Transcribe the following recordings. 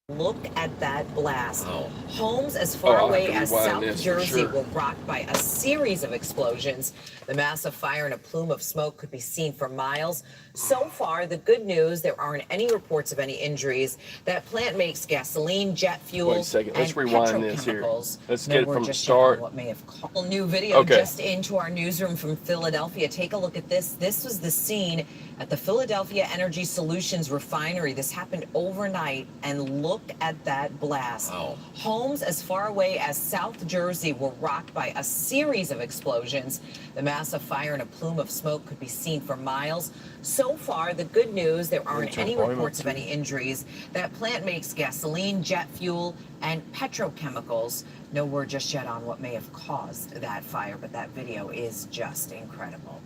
Look at that blast. Oh. Homes as far away as South Jersey sure. were rocked by a series of explosions. The massive fire and a plume of smoke could be seen for miles. So far, the good news, there aren't any reports of any injuries. That plant makes gasoline, jet fuel, Wait a second. Let's and rewind this here. petrochemicals. Let's No get it word from the just yet on start. what may have caused. New video Okay. just into our newsroom from Philadelphia. Take a look at this. This was the scene at the Philadelphia Energy Solutions refinery. This happened overnight, and look at that blast. Wow. Homes as far away as South Jersey were rocked by a series of explosions. The massive fire and a plume of smoke could be seen for miles. So far, the good news, there aren't any reports of any injuries. That plant makes gasoline, jet fuel, and petrochemicals. No word just yet on what may have caused that fire, but that video is just incredible.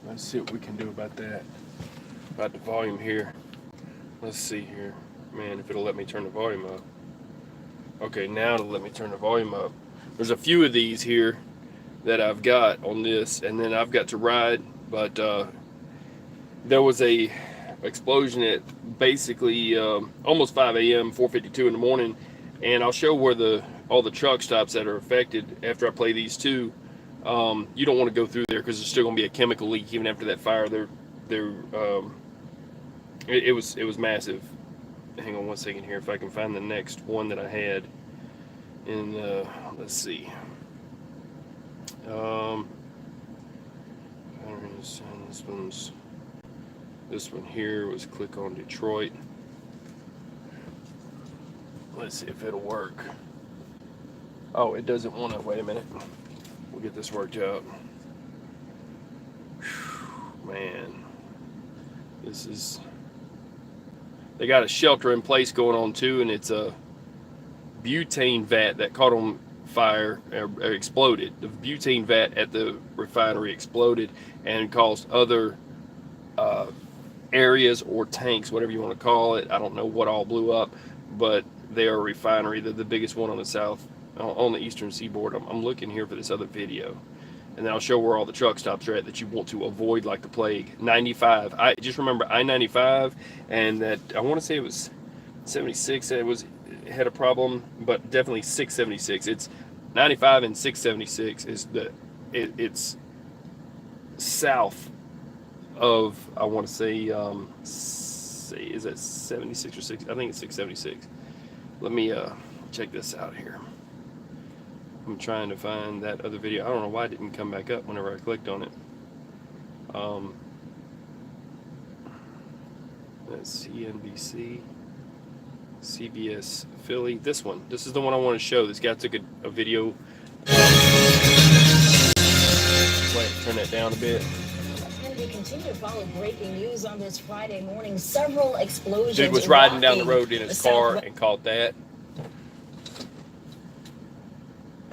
Let's see what we can do about that. About the volume here. Let's see here. Man, if it'll let me turn the volume up. Okay, now it'll let me turn the volume up. There's a few of these here that I've got on this, and then I've got to ride, but there was a explosion at basically almost 5 a.m., 4:52 in the morning, and I'll show where all the truck stops that are affected after I play these two. You don't want to go through there because there's still going to be a chemical leak even after that fire. It was massive. Hang on one second here if I can find the next one that I had. And let's see. This one here was click on Detroit. Let's see if it'll work. Oh, it doesn't want to. Wait a minute. We'll get this worked out. Whew, man, this is. They got a shelter in place going on too, and it's a butane vat that caught on fire or exploded. The butane vat at the refinery exploded and caused other areas or tanks, whatever you want to call it. I don't know what all blew up, but they are a refinery. They're the biggest one on the eastern seaboard. I'm looking here for this other video, and then I'll show where all the truck stops are at that you want to avoid like the plague. 95. I just remember I-95, and that I want to say it was 76. It had a problem, but definitely 676. It's 95 and 676 is it's south of, I want to say is that 76 or 6? I think it's 676. Let me check this out here. I'm trying to find that other video. I don't know why it didn't come back up whenever I clicked on it. That's CNBC, CBS Philly. This one. This is the one I want to show. This guy took a video. Wait, turn that down a bit. And we continue to follow breaking news on this Friday morning. Several explosions. Dude was riding down the road in his car and caught that.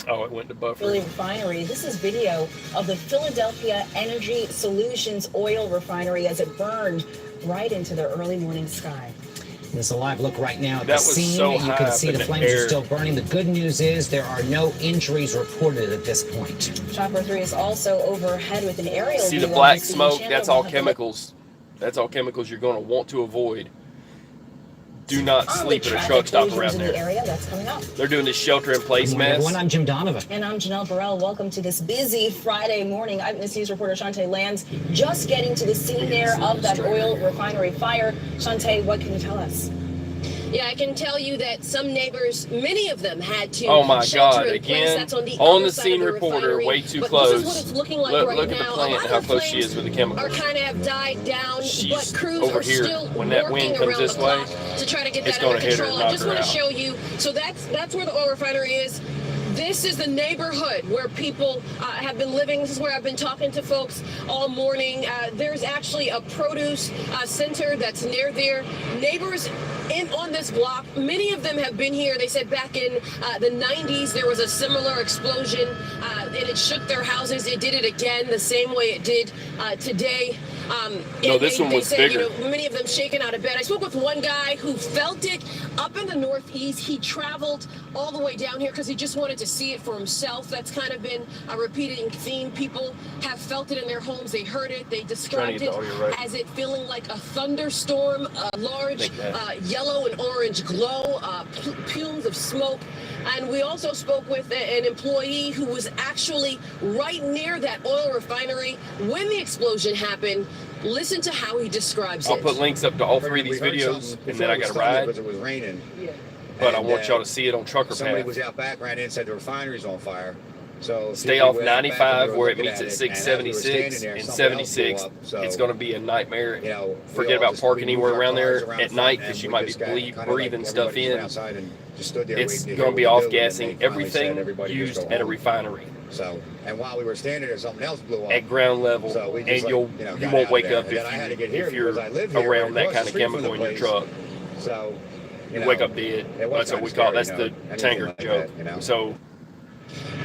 Oh, it went to buffer. Philly refinery. This is video of the Philadelphia Energy Solutions oil refinery as it burned right into the early morning sky. There's a live look right now at That the was scene. so You high can up see in the the flames air. are still burning. The good news is there are no injuries reported at this point. Chopper 3 is also overhead with an aerial See view the of black scene. smoke? Channel That's all will have to look chemicals. That's all chemicals you're going to want to avoid. Do not on the sleep at a traffic truck stop closures around in the there. area. That's coming up. They're doing this shelter-in-place Good morning, mess. everyone. I'm Jim Donovan. And I'm Janelle Burrell. Welcome to this busy Friday morning. Eyewitness News reporter Shantae Lands just getting to the scene there of that oil refinery fire. Shantae, what can you tell us? Yeah, I can tell you that some neighbors, many of them had to Oh my shelter God! in place. Again, That's on the on other the side scene of the reporter, refinery. way too But close. This is what it's looking like Look, right look at now. the plant, A lot how of close she flames is with the chemicals. are kind of have died down, She's but crews over are here. still When that working wind comes around this the clock way, to try to get it's that under gonna hit her control. and I knock just her want to out. show you. So that's where the oil refinery is. This is the neighborhood where people have been living. This is where I've been talking to folks all morning. There's actually a produce center that's near there. Neighbors on this block, many of them have been here. They said back in the 90s there was a similar explosion and it shook their houses. It did it again the same way it did today. No, this one was said, bigger. You know, many of them shaken out of bed. I spoke with one guy who felt it up in the Northeast. He traveled all the way down here because he just wanted to see it for himself. That's kind of been a repeating theme. People have felt it in their homes. They heard it. They described it as it feeling like a thunderstorm, a large yellow and orange glow, fumes of smoke. And we also spoke with an employee who was actually right near that oil refinery when the explosion happened. Listen to how he describes I'll it. put links up to all three of these videos, and then I got to ride. Because it was raining. Yeah. But I want y'all to see it on Trucker Somebody Path. was out back, ran in, said the refinery's on fire. So Stay people off were out back 95 and where it looking meets at and as we were 676 standing there, and something else blew 76. up. So, It's going to be a nightmare. you know, we Forget all about just- parking we moved anywhere our around there cars around at front, night and because you we might be just got kinda like breathing stuff everybody went in. outside and just stood there It's waiting to going to be hear what off we do, and gassing they finally said everything everybody just used go at a home. refinery. So, and while we were standing there, something else blew up. At ground level, So we and just, like, you got won't out of wake there. up And then I had to get if here you're because I live here, around right that across kind the of street from chemical the in your place. truck. So, You know, wake up dead. it was That's what kinda we call it. That's scary, the you know, tanker anything joke. like that, you know. So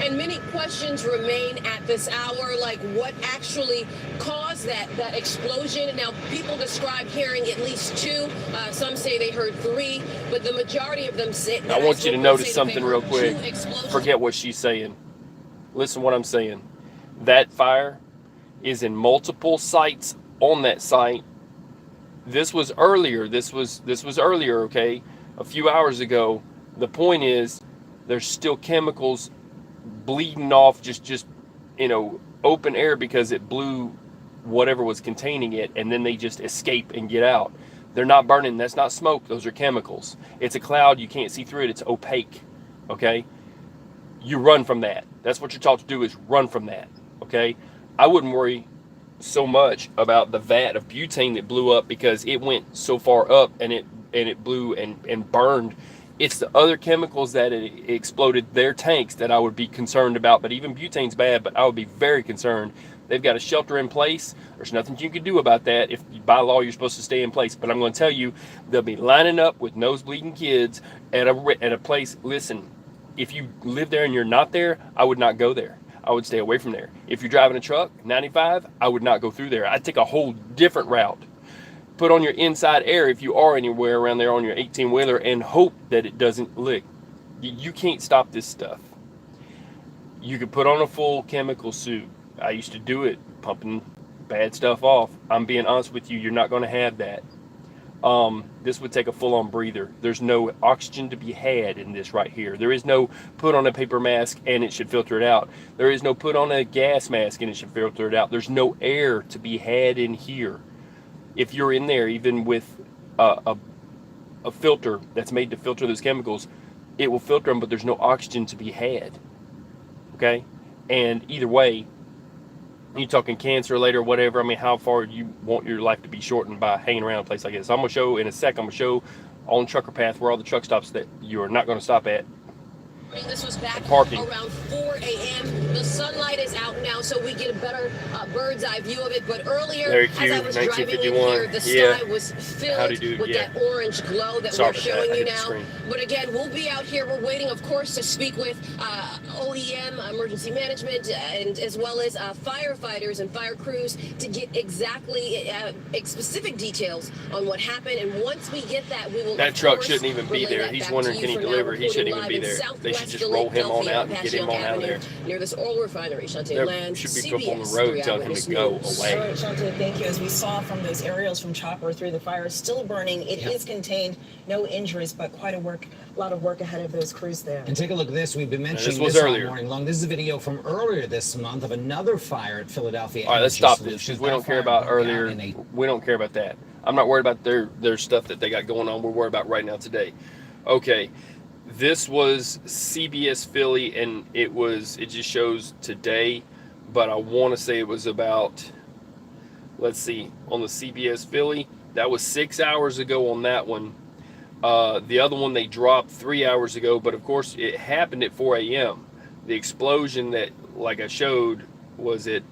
And many questions remain at this hour, like what actually caused that explosion. Now, people describe hearing at least two. Some say they heard three, but the majority of them say. I want you to notice something real quick. Forget. Forget what she's saying. Listen what I'm saying. That fire is in multiple sites on that site. This was earlier. This was earlier, okay? A few hours ago. The point is there's still chemicals bleeding off just open air because it blew whatever was containing it, and then they just escape and get out. They're not burning. That's not smoke. Those are chemicals. It's a cloud. You can't see through it. It's opaque. Okay? You run from that. That's what you're taught to do, is run from that. Okay? I wouldn't worry so much about the vat of butane that blew up because it went so far up and it blew and burned. It's the other chemicals that it exploded their tanks that I would be concerned about. But even butane's bad, but I would be very concerned. They've got a shelter in place. There's nothing you can do about that. If by law you're supposed to stay in place. But I'm going to tell you, they'll be lining up with nosebleeding kids at a place. Listen, if you live there and you're not there, I would not go there. I would stay away from there. If you're driving a truck, 95, I would not go through there. I'd take a whole different route. Put on your inside air if you are anywhere around there on your 18-wheeler and hope that it doesn't lick. You can't stop this stuff. You could put on a full chemical suit. I used to do it, pumping bad stuff off. I'm being honest with you, you're not going to have that. This would take a full-on breather. There's no oxygen to be had in this right here. There is no put on a paper mask and it should filter it out. There is no put on a gas mask and it should filter it out. There's no air to be had in here. If you're in there, even with a filter that's made to filter those chemicals, it will filter them, but there's no oxygen to be had. Okay? And either way, you're talking cancer later, whatever. I mean, how far you want your life to be shortened by hanging around a place like this. I'm going to show in a sec, I'm going to show on Trucker Path where all the truck stops that you're not going to stop at. This was back Parking. around 4 a.m. The sunlight is out now, so we get a better bird's eye view of it. But earlier, Very as cute, I was driving in 1951. here, the Yeah. sky was Howdy filled do, with yeah. that orange glow that Sorry we're about showing that. I you hit the now. screen. But again, we'll be out here. We're waiting, of course, to speak with OEM, emergency management, and as well as firefighters and fire crews to get exactly specific details on what happened. And once we get that, we will. That of truck course, shouldn't even be relay there. that He's back wondering, to can you. he For now, deliver? He shouldn't even reporting be live there. in They should just Southwest roll him on Philadelphia out and past get him Young on out of Avenue, there. near this oil refinery. Shantae There Land, should be people on the CBS road 3 telling him Eyewitness to go News. away. All right, Shantae, thank you. As we saw from those aerials from Chopper 3, the fire is still burning. It is contained, no injuries, but quite a lot of work ahead of those crews there. And take a look at this. We've been mentioning this was this all earlier. morning long. This is a video from earlier this month of another fire at Philadelphia. All right, let's Energy stop this Solutions. because we don't That care fire about broke out earlier. in a We don't care about that. I'm not worried about their stuff that they got going on. We're worried about right now today. Okay, this was CBS Philly, and it just shows today, but I want to say it was about, let's see, on the CBS Philly, that was 6 hours ago on that one. The other one they dropped 3 hours ago, but of course it happened at 4 a.m. The explosion that, like I showed, was at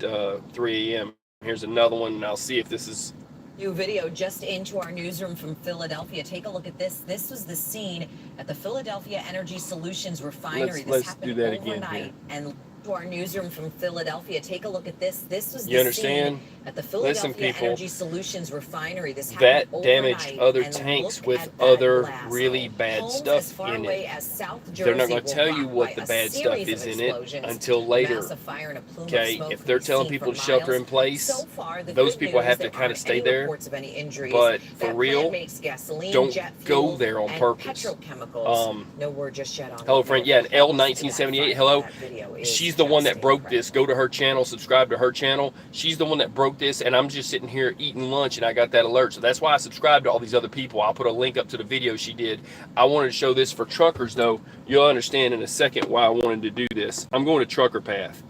3 a.m. Here's another one, and I'll see if this is... New video just into our newsroom from Philadelphia. Take a look at this. This was the scene at the Philadelphia Energy Solutions refinery. Let's This happened do that again overnight. here. And to our newsroom from Philadelphia. Take a look at this. This was the You understand? scene At the Philadelphia people, Energy Solutions refinery, this that happened damaged overnight, other and tanks look with at that other blast. really bad Homes stuff as far in away it. as South They're not Jersey going to were tell you rocked what by the a bad stuff series is of in it explosions. until The later. massive fire and a plume of Okay, smoke if could they're be telling seen people for to shelter in miles. place, So far, the those good people news, have to there kind of aren't stay any there. reports of any injuries. But for That real, plant makes gasoline, don't jet go fuel, there on and purpose. petrochemicals. No word just yet on Hello, the friend. vehicle. Yeah, L That 1978. fire, Hello. that video is She's the one that devastating, broke right? this. Go to her channel, subscribe to her channel. She's the one that broke this, and I'm just sitting here eating lunch, and I got that alert. So that's why I subscribed to all these other people. I'll put a link up to the video she did. I wanted to show this for truckers, though. You'll understand in a second why I wanted to do this. I'm going to Trucker Path.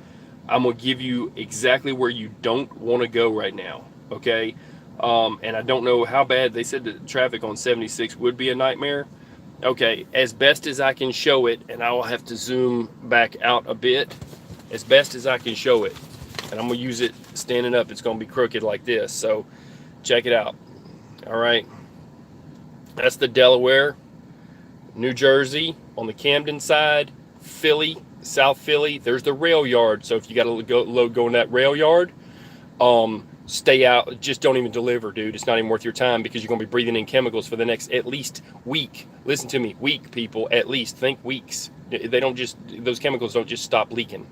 I'm going to give you exactly where you don't want to go right now, okay? And I don't know how bad. They said that traffic on 76 would be a nightmare. Okay, as best as I can show it, and I will have to zoom back out a bit, as best as I can show it. And I'm going to use it standing up. It's going to be crooked like this, so check it out. All right, that's the Delaware, New Jersey on the Camden side, Philly, South Philly. There's the rail yard, so if you got to go in that rail yard, stay out. Just don't even deliver, dude. It's not even worth your time because you're going to be breathing in chemicals for the next at least week. Listen to me, week, people, at least. Think weeks. They don't just, those chemicals don't just stop leaking.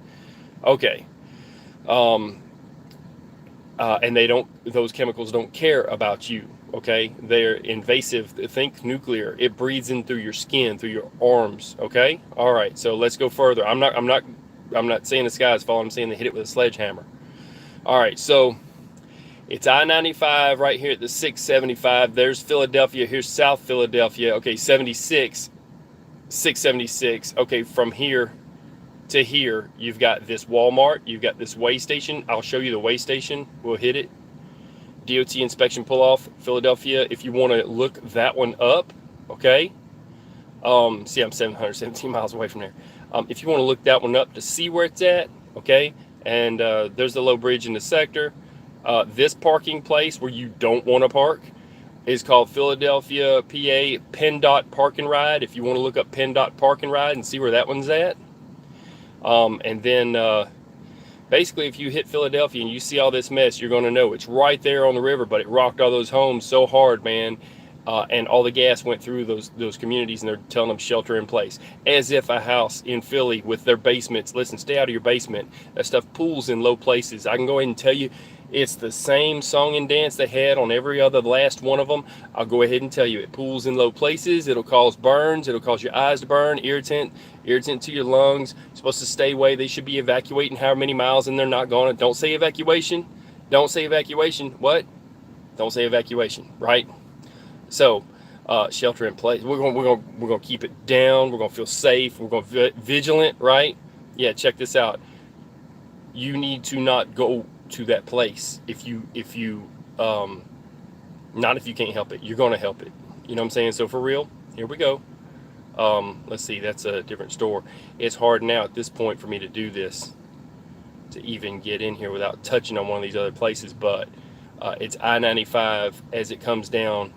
Okay. And they don't, those chemicals don't care about you. Okay. They're invasive. Think nuclear. It breathes in through your skin, through your arms. Okay. All right. So let's go further. I'm not saying the sky is falling. I'm saying they hit it with a sledgehammer. All right. So it's I-95 right here at the 675. There's Philadelphia. Here's South Philadelphia. Okay, 76, 676. Okay, from here to here, you've got this Walmart. You've got this way station. I'll show you the way station. We'll hit it. DOT inspection pull-off, Philadelphia. If you want to look that one up, okay. See, I'm 717 miles away from there. If you want to look that one up to see where it's at, okay. And there's the low bridge in the sector. This parking place where you don't want to park is called Philadelphia, PA PennDOT Park and Ride. If you want to look up PennDOT Park and Ride and see where that one's at. And then basically if you hit Philadelphia and you see all this mess, you're going to know it's right there on the river, but it rocked all those homes so hard, man. And all the gas went through those communities, and they're telling them shelter in place. As if a house in Philly with their basements, listen, stay out of your basement. That stuff pools in low places. I can go ahead and tell you, it's the same song and dance they had on every other last one of them. I'll go ahead and tell you, it pools in low places. It'll cause burns. It'll cause your eyes to burn, irritant to your lungs. You're supposed to stay away. They should be evacuating however many miles, and they're not going to. Don't say evacuation. Don't say evacuation. What? Don't say evacuation, right? So, shelter in place. We're gonna keep it down. We're gonna feel safe. We're gonna be vigilant, right? Yeah. Check this out. You need to not go to that place if you not if you can't help it. You're gonna help it. You know what I'm saying? So for real, here we go. Let's see. That's a different store. It's hard now at this point for me to do this, to even get in here without touching on one of these other places. But it's I-95 as it comes down.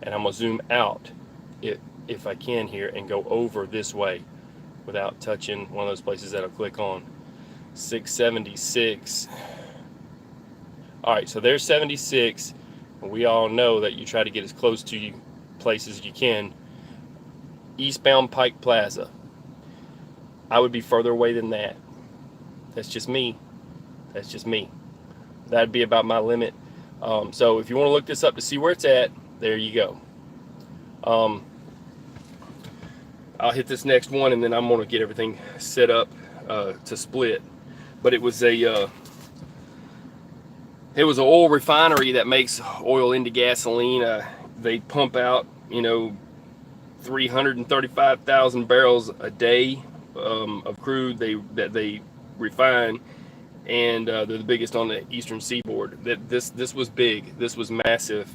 And I'm going to zoom out if I can here and go over this way without touching one of those places that I'll click on. 676. All right, so there's 76. We all know that you try to get as close to you places as you can. Eastbound Pike Plaza. I would be further away than that. That's just me. That's just me. That'd be about my limit. So if you want to look this up to see where it's at, there you go. I'll hit this next one, and then I'm going to get everything set up to split. But it was an oil refinery that makes oil into gasoline. They pump out, 335,000 barrels a day of crude that they refine, and they're the biggest on the eastern seaboard. This was big. This was massive.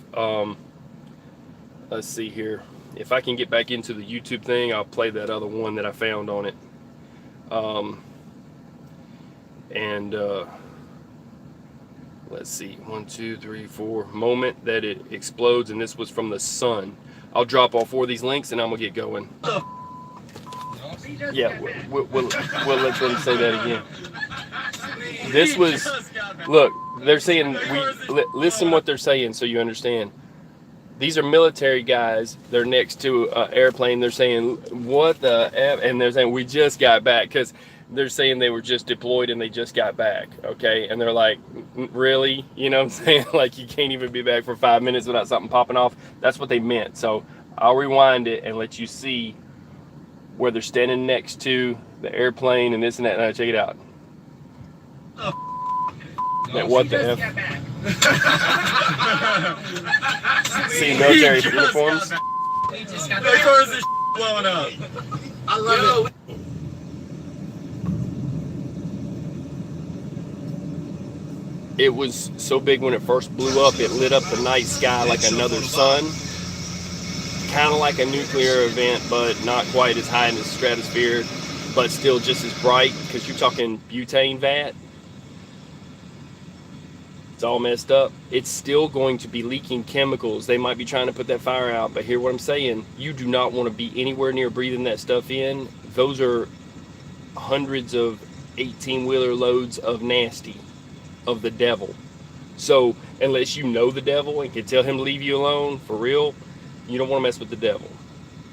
Let's see here. If I can get back into the YouTube thing, I'll play that other one that I found on it. Let's see. 1, 2, 3, 4. Moment that it explodes, and this was from the sun. I'll drop all 4 of these links, and I'm gonna get going. Yeah, we'll let them say that again. This was, look, they're saying, listen what they're saying so you understand. These are military guys. They're next to an airplane. They're saying, what the F? And they're saying, we just got back. Because they're saying they were just deployed and they just got back. Okay. And they're like, really? You know what I'm saying? Like, you can't even be back for 5 minutes without something popping off. That's what they meant. So I'll rewind it and let you see where they're standing next to the airplane and this and that. Now check it out. Yeah, what the F? See military uniforms? Of course this blowing up. I love it. It was so big when it first blew up, it lit up the night sky like another sun. Kind of like a nuclear event, but not quite as high in the stratosphere, but still just as bright, because you're talking butane vat. It's all messed up. It's still going to be leaking chemicals. They might be trying to put that fire out, but hear what I'm saying. You do not want to be anywhere near breathing that stuff in. Those are hundreds of 18-wheeler loads of nasty, of the devil. So unless you know the devil and can tell him to leave you alone, for real, you don't want to mess with the devil.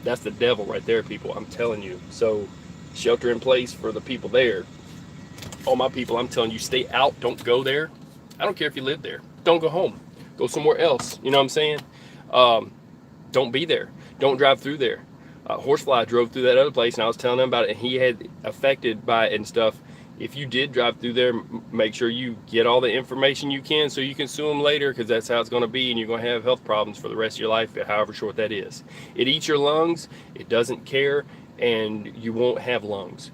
That's the devil right there, people. I'm telling you. So shelter in place for the people there. All my people, I'm telling you, stay out. Don't go there. I don't care if you live there. Don't go home. Go somewhere else. You know what I'm saying? Don't be there. Don't drive through there. Horsefly drove through that other place, and I was telling him about it, and he had affected by it and stuff. If you did drive through there, make sure you get all the information you can so you can sue them later, because that's how it's going to be, and you're going to have health problems for the rest of your life, however short that is. It eats your lungs. It doesn't care, and you won't have lungs.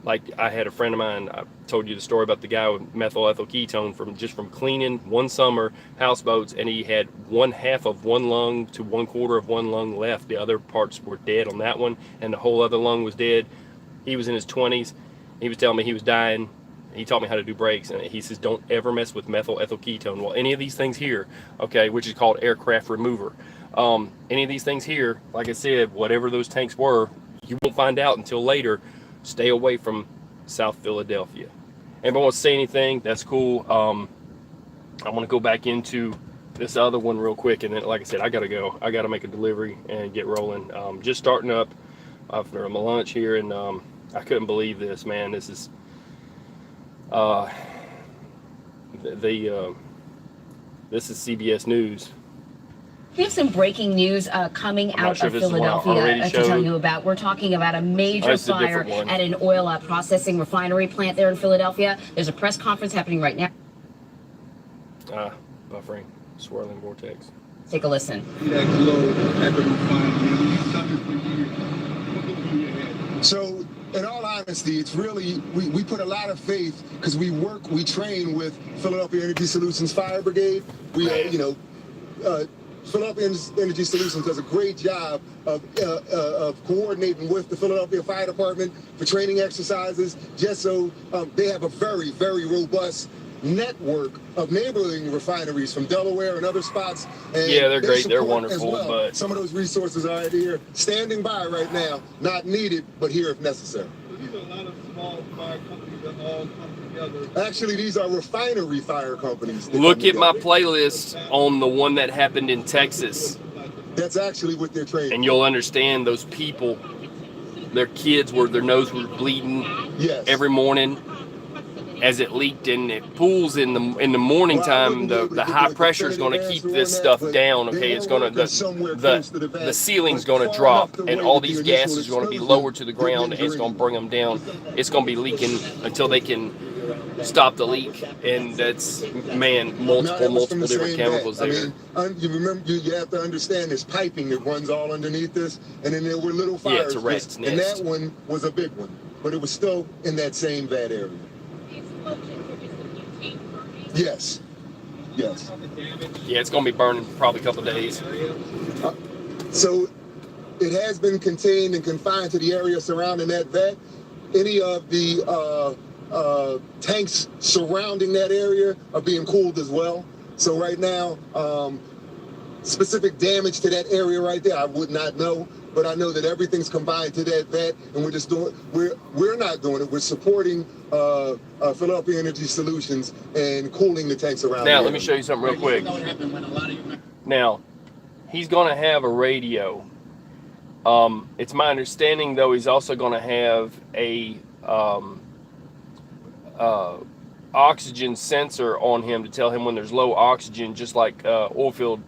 Like, I had a friend of mine, I told you the story about the guy with methyl ethyl ketone from cleaning one summer houseboats, and he had 1/2 of one lung to 1/4 of one lung left. The other parts were dead on that one, and the whole other lung was dead. He was in his 20s. He was telling me he was dying. He taught me how to do brakes, and he says, don't ever mess with methyl ethyl ketone. Well, any of these things here, okay, which is called aircraft remover. Any of these things here, like I said, whatever those tanks were, you won't find out until later. Stay away from South Philadelphia. Anybody want to say anything? That's cool. I want to go back into this other one real quick, and then, like I said, I gotta go. I gotta make a delivery and get rolling. Just starting up after my lunch here, and I couldn't believe this, man. This is this is CBS News. We have some breaking news coming out of Philadelphia to tell you about. We're talking about a major fire at an oil processing refinery plant there in Philadelphia. There's a press conference happening right now. Buffering, swirling vortex. Take a listen. So, in all honesty, it's really, we put a lot of faith, because we train with Philadelphia Energy Solutions Fire Brigade. Philadelphia Energy Solutions does a great job of coordinating with the Philadelphia Fire Department for training exercises, just so they have a very, very robust network of neighboring refineries from Delaware and other spots. And yeah, they're great. They're wonderful. Well. But some of those resources are here, standing by right now, not needed, but here if necessary. These are a lot of small fire companies that all come together. Actually, these are refinery fire companies. Look at my playlist on the one that happened in Texas. That's actually what they're training. And you'll understand those people, their kids their nose was bleeding every morning as it leaked, and it pools in the morning time. The high pressure is going to keep this stuff down. Okay, it's going to the ceiling's going to drop, and all these gases are going to be lowered to the ground, and it's going to bring them down. It's going to be leaking until they can stop the leak, and that's multiple different chemicals there. You remember, you have to understand this piping that runs all underneath this, and then there were little fires. Yeah, it's a rat's nest. And that one was a big one, but it was still in that same vat area. Yes. Yeah, it's going to be burning for probably a couple of days. So it has been contained and confined to the area surrounding that vat. Any of the tanks surrounding that area are being cooled as well. So right now, specific damage to that area right there, I would not know. but I know that everything's combined to that vet, and we're just doing. We're not doing it. We're supporting Philadelphia Energy Solutions and cooling the tanks around. Now, let me show you something real quick. Now, he's going to have a radio. It's my understanding, though, he's also going to have a oxygen sensor on him to tell him when there's low oxygen, just like oil field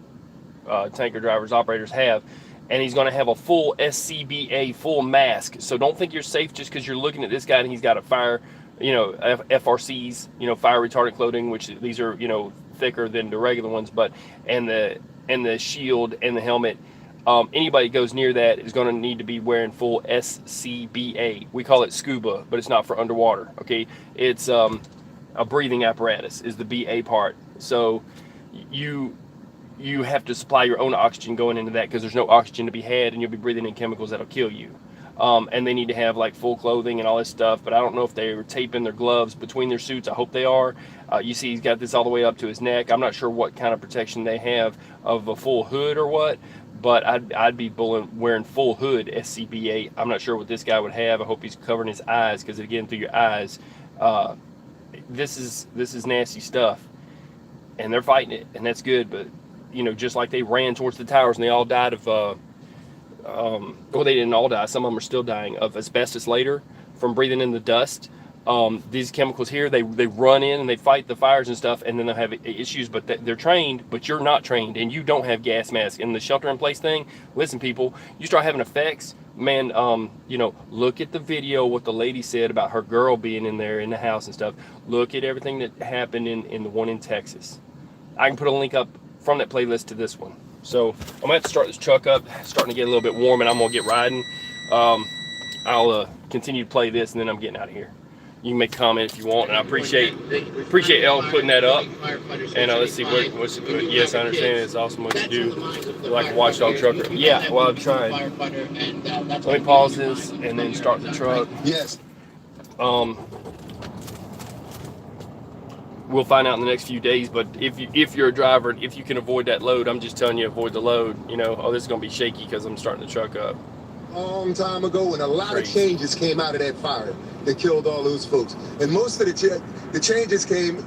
tanker drivers, operators have. And he's going to have a full SCBA, full mask. So don't think you're safe just because you're looking at this guy and he's got a fire, FRCs, fire retardant clothing, which these are, thicker than the regular ones, but and the shield and the helmet. Anybody goes near that is going to need to be wearing full SCBA. We call it scuba, but it's not for underwater. Okay, it's a breathing apparatus is the BA part. So you have to supply your own oxygen going into that because there's no oxygen to be had, and you'll be breathing in chemicals that'll kill you. And they need to have like full clothing and all this stuff, but I don't know if they were taping their gloves between their suits. I hope they are. You see he's got this all the way up to his neck. I'm not sure what kind of protection they have of a full hood or what, but I'd be wearing full hood SCBA. I'm not sure what this guy would have. I hope he's covering his eyes, because again, through your eyes, this is nasty stuff, and they're fighting it, and that's good. But just like they ran towards the towers and they all died of well, they didn't all die, some of them are still dying of asbestos later from breathing in the dust. These chemicals here, they run in and they fight the fires and stuff, and then they'll have issues, but they're trained, but you're not trained, and you don't have gas masks. And the shelter in place thing, listen people, you start having effects, man, look at the video, what the lady said about her girl being in there in the house and stuff. Look at everything that happened in the one in Texas. I can put a link up from that playlist to this one. So I'm gonna have to start this truck up. It's starting to get a little bit warm, and I'm gonna get riding. I'll continue to play this, and then I'm getting out of here. You can make a comment if you want, and I appreciate Elle putting that up. And let's see what's yes, I understand it's awesome what you do. You're like a watchdog trucker. Yeah, well, I'm trying. Let me pause this and then start the truck. Yes. We'll find out in the next few days, but if you're a driver and if you can avoid that load, I'm just telling you, avoid the load. This is gonna be shaky because I'm starting the truck up. Long time ago, and a lot of changes came out of that fire that killed all those folks. And most of the changes came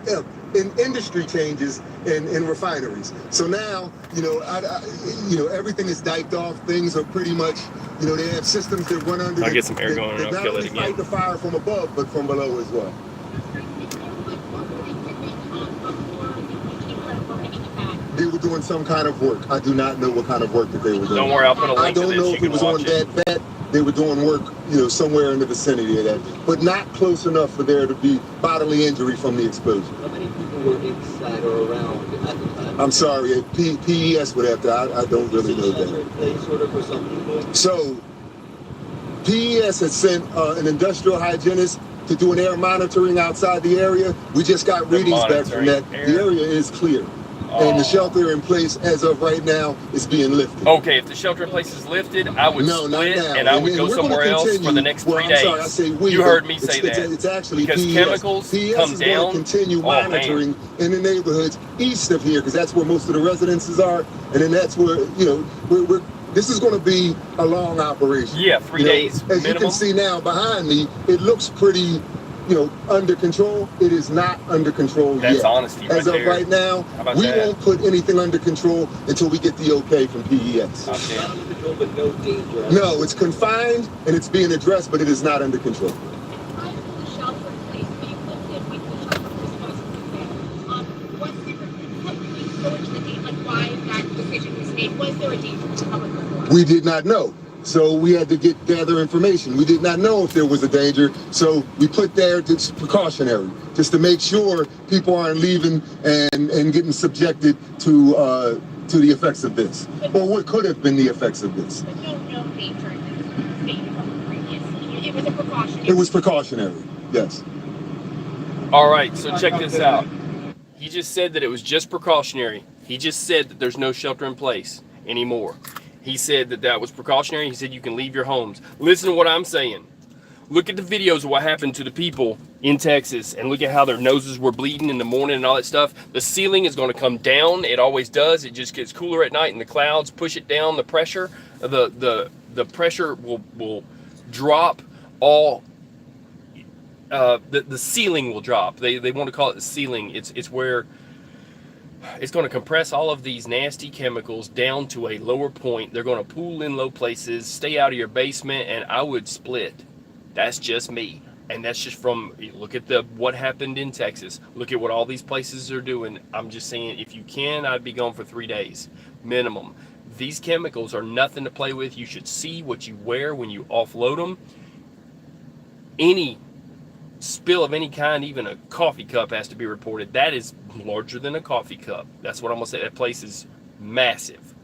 in industry changes in refineries. So now, everything is diked off. Things are pretty much, they have systems that run under. I'll get some air going and I'll kill it again. Not only fight the fire from above, but from below as well. They were doing some kind of work. I do not know what kind of work that they were doing. Don't worry, I'll put a link to this. I don't know if it was on that vet. They were doing work, somewhere in the vicinity of that, but not close enough for there to be bodily injury from the explosion. How many people were inside or around at the time? I'm sorry, PES would have to. I don't really know that. So, PES has sent an industrial hygienist to do an air monitoring outside the area. We just got readings back from that. The area is clear. And the shelter in place as of right now is being lifted. Okay, if the shelter in place is lifted, I would split and I would go somewhere else for the next 3 days. Sorry, I say we, you heard me say that. It's actually because PES. chemicals PES come is down. Going to continue monitoring in the neighborhoods east of here, because that's where most of the residences are, and then that's where this is going to be a long operation. Yeah, 3 days as minimum. You can see now behind me, it looks pretty. Under control. It is not under control yet. That's honesty right As of there. right now, we won't put anything under control until we get the okay from PES. No, it's confined and it's being addressed, but it is not under control. We did not know. So we had to gather information. We did not know if there was a danger, so we put there it's precautionary, just to make sure people aren't leaving and getting subjected to the effects of this, or what could have been the effects of this. But no danger from previously. It was a precautionary. It was precautionary, yes. All right, so check this out. He just said that it was just precautionary. He just said that there's no shelter in place anymore. He said that was precautionary. He said you can leave your homes. Listen to what I'm saying. Look at the videos of what happened to the people in Texas, and look at how their noses were bleeding in the morning and all that stuff. The ceiling is going to come down. It always does. It just gets cooler at night, and the clouds push it down. The pressure, the the pressure will drop all. The ceiling will drop. They want to call it the ceiling. It's where it's going to compress all of these nasty chemicals down to a lower point. They're going to pool in low places, stay out of your basement, and I would split. That's just me. And that's just from, look at what happened in Texas. Look at what all these places are doing. I'm just saying, if you can, I'd be gone for 3 days, minimum. These chemicals are nothing to play with. You should see what you wear when you offload them. Any spill of any kind, even a coffee cup, has to be reported. That is larger than a coffee cup. That's what I'm gonna say. That place is massive.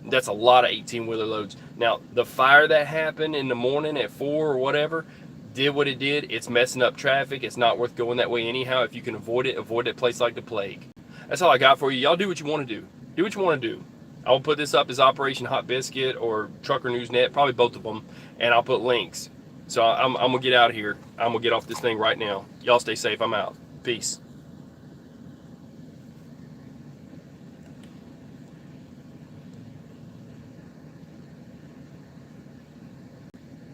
That's a lot of 18-wheeler loads. Now, the fire that happened in the morning at 4 or whatever did what it did. It's messing up traffic. It's not worth going that way anyhow. If you can avoid that place like the plague. That's all I got for you. Y'all do what you want to do. Do what you want to do. I'll put this up as Operation Hot Biscuit or Trucker News Net, probably both of them, and I'll put links. So I'm gonna get out of here. I'm gonna get off this thing right now. Y'all stay safe. I'm out. Peace.